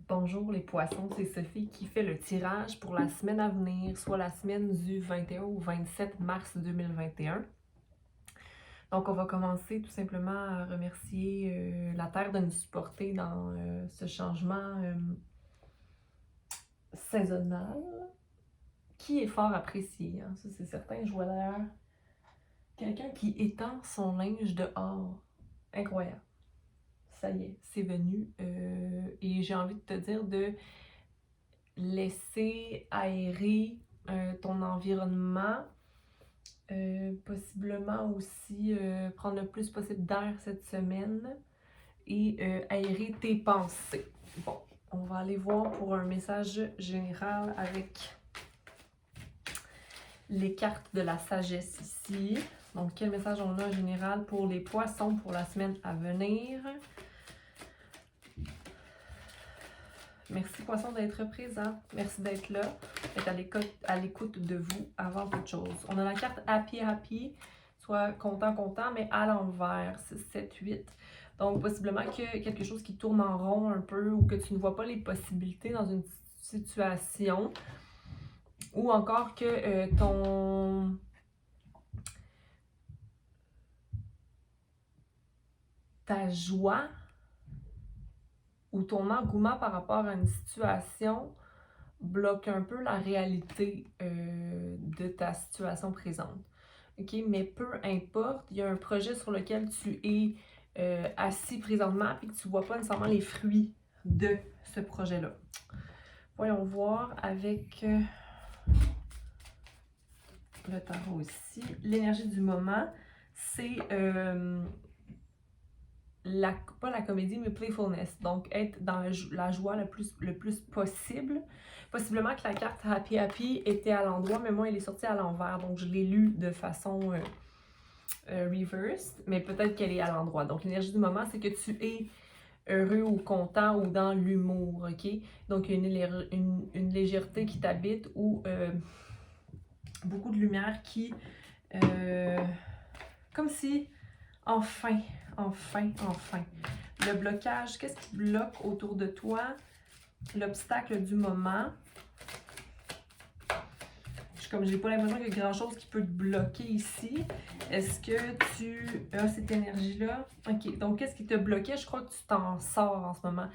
Bonjour les poissons, c'est Sophie qui fait le tirage pour la semaine à venir, soit la semaine du 21 au 27 mars 2021. Donc on va commencer tout simplement à remercier la Terre de nous supporter dans ce changement saisonnal qui est fort apprécié. Hein. Ça c'est certain, je vois d'ailleurs quelqu'un qui étend son linge dehors. Incroyable. Ça y est, c'est venu. Et j'ai envie de te dire de laisser aérer ton environnement, possiblement aussi prendre le plus possible d'air cette semaine et aérer tes pensées. Bon, on va aller voir pour un message général avec les cartes de la sagesse ici. Donc, quel message on a général pour les poissons pour la semaine à venir? Merci Poisson d'être présent. Merci d'être là, d'être à l'écoute de vous avant toute chose. On a la carte Happy Happy, soit content content, mais à l'envers, 6, 7, 8. Donc possiblement qu'il y a quelque chose qui tourne en rond un peu ou que tu ne vois pas les possibilités dans une situation. Ou encore que ta joie ou ton engouement par rapport à une situation bloque un peu la réalité de ta situation présente. OK? Mais peu importe, il y a un projet sur lequel tu es assis présentement et que tu ne vois pas nécessairement les fruits de ce projet-là. Voyons voir avec le tarot ici. L'énergie du moment, c'est pas la comédie, mais playfulness. Donc, être dans la joie le plus possible. Possiblement que la carte Happy Happy était à l'endroit, mais moi, elle est sortie à l'envers. Donc, je l'ai lue de façon reverse, mais peut-être qu'elle est à l'endroit. Donc, l'énergie du moment, c'est que tu es heureux ou content ou dans l'humour, OK? Donc, il y a une légèreté qui t'habite ou beaucoup de lumière qui... comme si... Enfin. Le blocage, qu'est-ce qui bloque autour de toi? L'obstacle du moment. Comme j'ai pas l'impression qu'il y a grand-chose qui peut te bloquer ici. Est-ce que tu as cette énergie-là? OK, donc qu'est-ce qui te bloquait? Je crois que tu t'en sors en ce moment.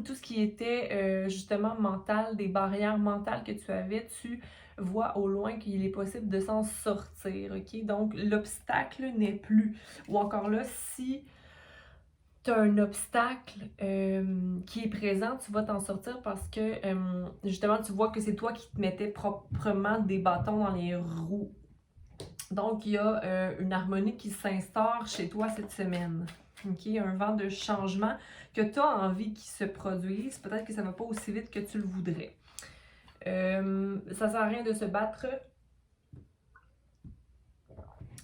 Tout ce qui était justement mental, des barrières mentales que tu avais, tu vois au loin qu'il est possible de s'en sortir, OK? Donc l'obstacle n'est plus. Ou encore là, si tu as un obstacle qui est présent, tu vas t'en sortir parce que justement, tu vois que c'est toi qui te mettais proprement des bâtons dans les roues. Donc, il y a une harmonie qui s'instaure chez toi cette semaine. OK? Un vent de changement que tu as envie qu'il se produise. Peut-être que ça ne va pas aussi vite que tu le voudrais. Ça ne sert à rien de se battre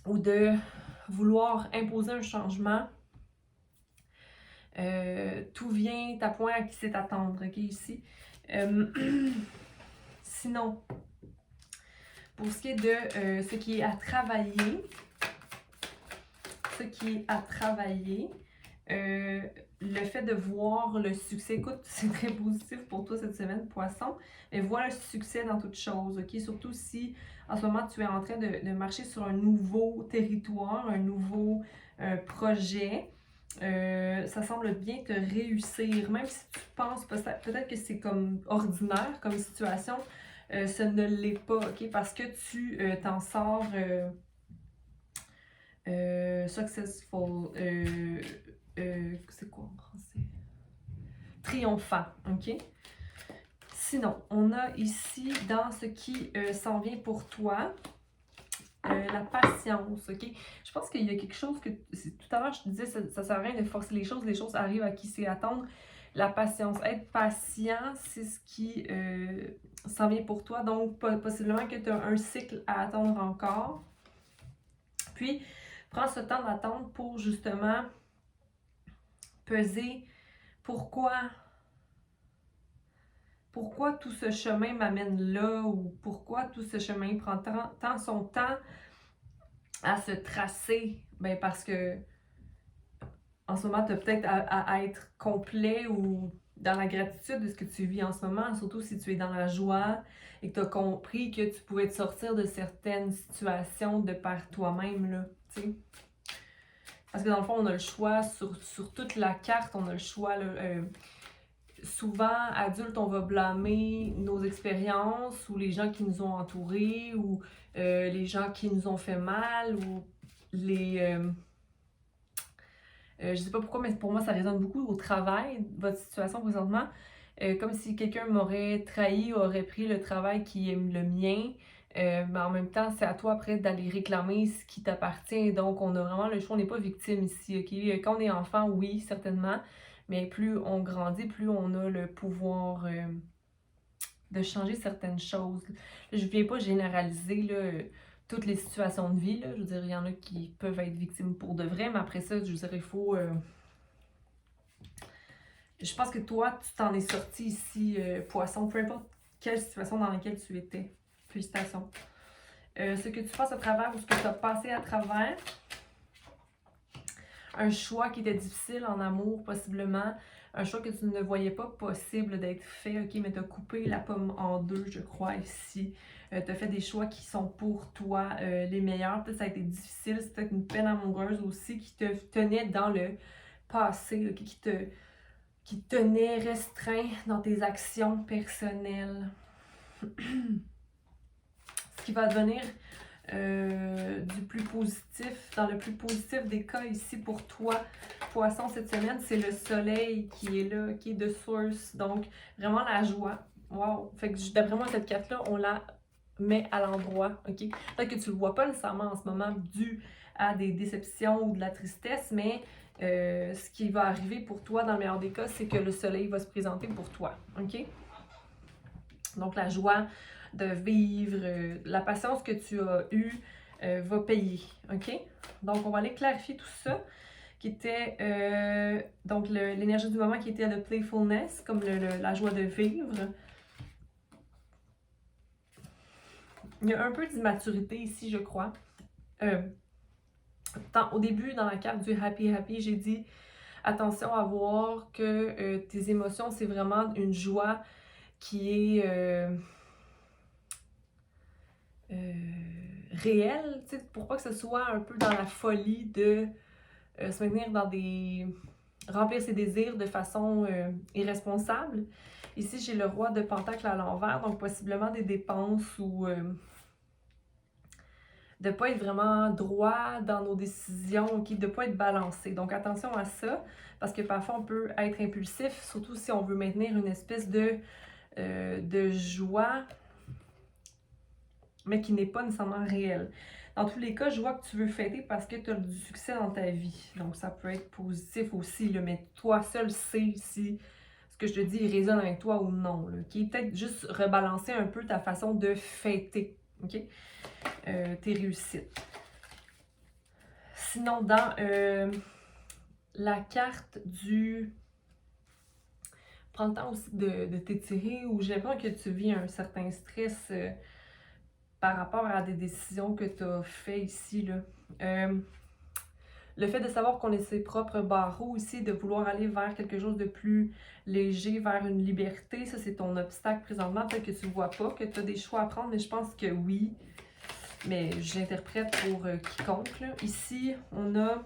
ou de vouloir imposer un changement. Tout vient à point à qui c'est attendre, ok, ici. Sinon, pour ce qui est de ce qui est à travailler, le fait de voir le succès, écoute, c'est très positif pour toi cette semaine, Poisson, mais vois le succès dans toute chose, ok? Surtout si en ce moment tu es en train de marcher sur un nouveau territoire, un nouveau projet. Ça semble bien te réussir, même si tu penses peut-être que c'est comme ordinaire comme situation, ce ne l'est pas, ok? Parce que tu t'en sors successful, c'est quoi en français? Triomphant, ok? Sinon, on a ici dans ce qui s'en vient pour toi, la patience, ok? Je pense qu'il y a quelque chose que, tout à l'heure je te disais, ça sert à rien de forcer les choses arrivent à qui c'est attendre. La patience, être patient, c'est ce qui s'en vient pour toi, donc possiblement que tu as un cycle à attendre encore. Puis, prends ce temps d'attendre pour justement peser pourquoi tout ce chemin m'amène là ou pourquoi tout ce chemin prend tant son temps à se tracer. Ben parce que en ce moment, tu as peut-être à être complet ou dans la gratitude de ce que tu vis en ce moment, surtout si tu es dans la joie et que tu as compris que tu pouvais te sortir de certaines situations de par toi-même, là, tu sais. Parce que dans le fond, on a le choix, sur toute la carte, on a le choix, là, souvent, adultes, on va blâmer nos expériences ou les gens qui nous ont entourés ou les gens qui nous ont fait mal ou les... je sais pas pourquoi, mais pour moi, ça résonne beaucoup au travail, votre situation présentement. Comme si quelqu'un m'aurait trahi, aurait pris le travail qui est le mien. Mais en même temps, c'est à toi après d'aller réclamer ce qui t'appartient. Donc, on a vraiment le choix, on n'est pas victime ici, ok? Quand on est enfant, oui, certainement. Mais plus on grandit, plus on a le pouvoir de changer certaines choses. Je ne viens pas généraliser là, toutes les situations de vie. Là. Je veux dire, il y en a qui peuvent être victimes pour de vrai, mais après ça, je veux dire, il faut... Je pense que toi, tu t'en es sorti ici, poisson, peu importe quelle situation dans laquelle tu étais. Félicitations. Ce que tu passes à travers ou ce que tu as passé à travers, un choix qui était difficile en amour, possiblement, un choix que tu ne voyais pas possible d'être fait, ok, mais tu as coupé la pomme en deux, je crois, ici. Tu as fait des choix qui sont pour toi les meilleurs. Peut-être ça a été difficile, c'est peut-être une peine amoureuse aussi qui te tenait dans le passé, okay, qui te tenait restreint dans tes actions personnelles. Ce qui va devenir du plus positif, dans le plus positif des cas ici pour toi, Poisson, cette semaine, c'est le soleil qui est là, qui est de source. Donc, vraiment la joie. Wow! Fait que d'après moi, cette carte-là, on la met à l'endroit, ok? Peut-être que tu le vois pas nécessairement en ce moment dû à des déceptions ou de la tristesse, mais ce qui va arriver pour toi, dans le meilleur des cas, c'est que le soleil va se présenter pour toi, ok? Donc, la joie de vivre, la patience que tu as eue va payer, ok? Donc, on va aller clarifier tout ça, qui était, donc, l'énergie du moment qui était le playfulness, comme la joie de vivre. Il y a un peu d'immaturité ici, je crois. Au début, dans la carte du happy, j'ai dit attention à voir que tes émotions, c'est vraiment une joie qui est réelle, tu sais, pour pas que ce soit un peu dans la folie de se maintenir dans des... remplir ses désirs de façon irresponsable. Ici, j'ai le roi de pentacle à l'envers, donc possiblement des dépenses ou de ne pas être vraiment droit dans nos décisions, okay, de ne pas être balancé. Donc attention à ça, parce que parfois on peut être impulsif, surtout si on veut maintenir une espèce de joie, mais qui n'est pas nécessairement réelle. Dans tous les cas, je vois que tu veux fêter parce que tu as du succès dans ta vie. Donc ça peut être positif aussi, là, mais toi seul sais si ce que je te dis résonne avec toi ou non. Okay? Peut-être juste rebalancer un peu ta façon de fêter. Okay? Tes réussites. Sinon, dans la carte du... Prends le temps aussi de t'étirer, ou j'ai l'impression que tu vis un certain stress par rapport à des décisions que tu as fait ici. Là. Le fait de savoir qu'on est ses propres barreaux ici, de vouloir aller vers quelque chose de plus léger, vers une liberté, ça c'est ton obstacle présentement. Peut-être que tu ne vois pas, que tu as des choix à prendre, mais je pense que oui. Mais j'interprète pour quiconque. Là. Ici, on a...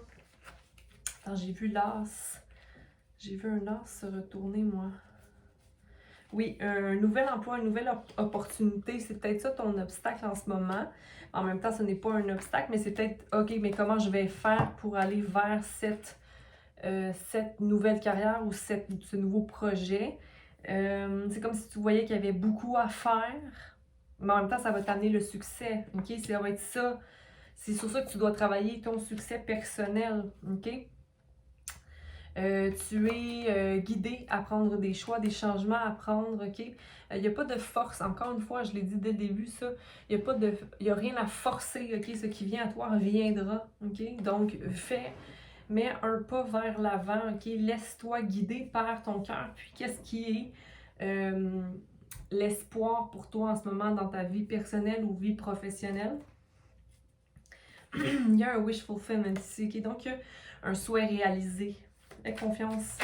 Attends, j'ai vu l'as. J'ai vu un as se retourner, moi. Oui, un nouvel emploi, une nouvelle opportunité. C'est peut-être ça ton obstacle en ce moment. En même temps, ce n'est pas un obstacle, mais c'est peut-être, OK, mais comment je vais faire pour aller vers cette nouvelle carrière ou ce nouveau projet. C'est comme si tu voyais qu'il y avait beaucoup à faire. Mais en même temps, ça va t'amener le succès, ok? Ça va être ça. C'est sur ça que tu dois travailler ton succès personnel, ok? Tu es guidé à prendre des choix, des changements à prendre, ok? Il n'y a pas de force, encore une fois, je l'ai dit dès le début, ça. Il n'y a rien à forcer, ok? Ce qui vient à toi reviendra, ok? Donc, mets un pas vers l'avant, ok? Laisse-toi guider par ton cœur. Puis, qu'est-ce qui est l'espoir pour toi en ce moment dans ta vie personnelle ou vie professionnelle? Il y a un wish fulfillment ici, ok? Donc, il y a un souhait réalisé. Aie confiance.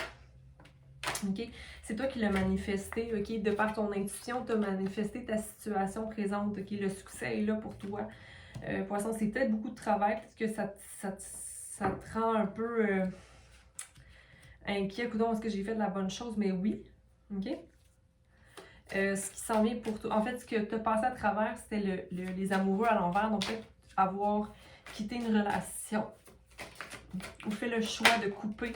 OK? C'est toi qui l'as manifesté, OK? De par ton intuition, tu as manifesté ta situation présente, OK? Le succès est là pour toi. Poisson, c'est peut-être beaucoup de travail, peut-être que ça te rend un peu inquiet. Coudonc, est-ce que j'ai fait de la bonne chose? Mais oui, OK? Ce qui s'en vient pour toi, en fait, ce que tu as passé à travers, c'était les amoureux à l'envers, donc peut-être avoir quitté une relation ou fait le choix de couper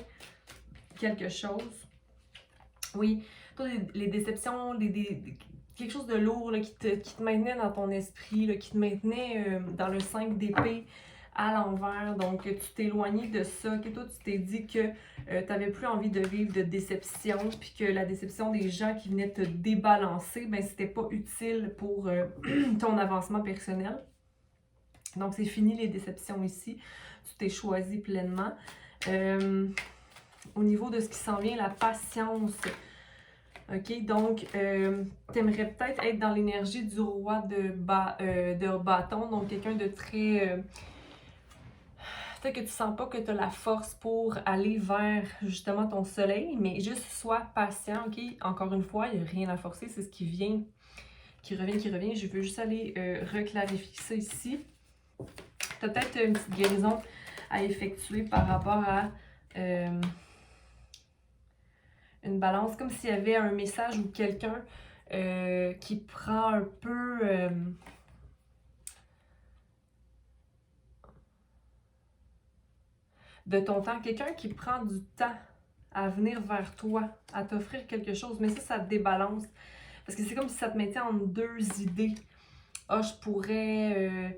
quelque chose. Oui, toi, les déceptions, quelque chose de lourd là, qui te maintenait dans ton esprit, là, qui te maintenait dans le 5 d'épée à l'envers. Donc, tu t'es éloigné de ça, que toi, tu t'es dit que tu n'avais plus envie de vivre de déception, puis que la déception des gens qui venaient te débalancer, ben, c'était pas utile pour ton avancement personnel. Donc, c'est fini les déceptions ici. Tu t'es choisi pleinement. Au niveau de ce qui s'en vient, la patience. OK, donc, tu aimerais peut-être être dans l'énergie du roi de bâton, donc quelqu'un de très... peut-être que tu sens pas que tu as la force pour aller vers, justement, ton soleil, mais juste sois patient, OK? Encore une fois, il n'y a rien à forcer, c'est ce qui vient, qui revient. Je veux juste aller reclarifier ça ici. Tu as peut-être une petite guérison à effectuer par rapport à... une balance, comme s'il y avait un message ou quelqu'un qui prend un peu de ton temps, quelqu'un qui prend du temps à venir vers toi, à t'offrir quelque chose, mais ça te débalance, parce que c'est comme si ça te mettait en deux idées. Ah, je pourrais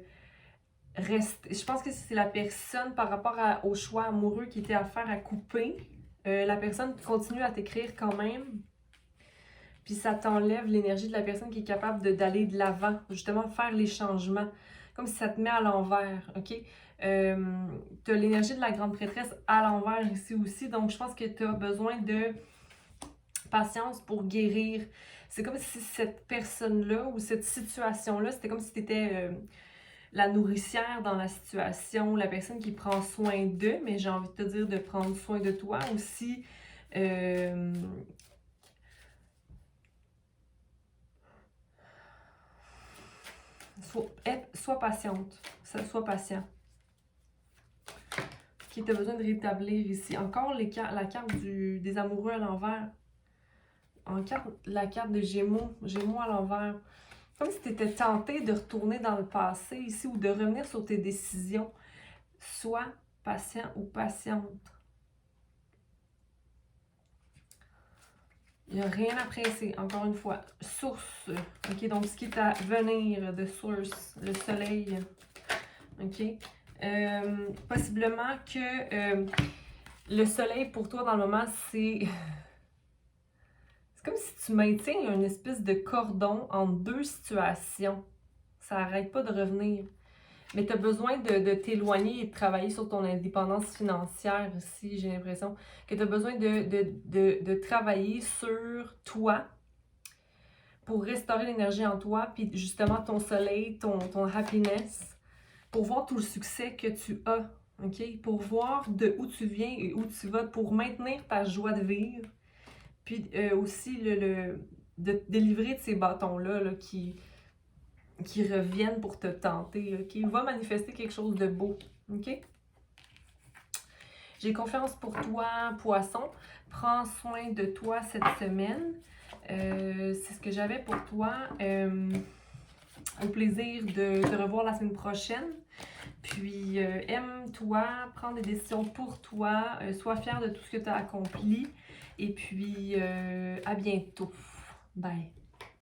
rester, je pense que c'est la personne par rapport au choix amoureux qui était à faire à couper, la personne continue à t'écrire quand même, puis ça t'enlève l'énergie de la personne qui est capable d'aller de l'avant, justement faire les changements, comme si ça te met à l'envers, OK? Tu as l'énergie de la grande prêtresse à l'envers ici aussi, donc je pense que tu as besoin de patience pour guérir. C'est comme si cette personne-là ou cette situation-là, c'était comme si tu étais la nourricière dans la situation, la personne qui prend soin d'eux, mais j'ai envie de te dire de prendre soin de toi aussi. Sois patiente, sois patient. Ok, tu as besoin de rétablir ici. Encore la carte des amoureux à l'envers. La carte de Gémeaux à l'envers. Comme si tu étais tenté de retourner dans le passé ici ou de revenir sur tes décisions. Sois patient ou patiente. Il n'y a rien à presser, encore une fois. Source. OK, donc ce qui est à venir de source, le soleil. OK. Possiblement que le soleil pour toi dans le moment, c'est... c'est comme si tu maintiens une espèce de cordon entre deux situations. Ça n'arrête pas de revenir. Mais tu as besoin de t'éloigner et de travailler sur ton indépendance financière aussi, j'ai l'impression. Que tu as besoin de travailler sur toi pour restaurer l'énergie en toi, puis justement ton soleil, ton happiness, pour voir tout le succès que tu as, OK? Pour voir de où tu viens et où tu vas, pour maintenir ta joie de vivre, puis aussi de délivrer de ces bâtons-là là, qui reviennent pour te tenter, OK? Va manifester quelque chose de beau, OK? J'ai confiance pour toi, Poisson. Prends soin de toi cette semaine. C'est ce que j'avais pour toi. Au plaisir de te revoir la semaine prochaine. Puis, aime-toi, prends des décisions pour toi, sois fier de tout ce que tu as accompli. Et puis, à bientôt. Bye.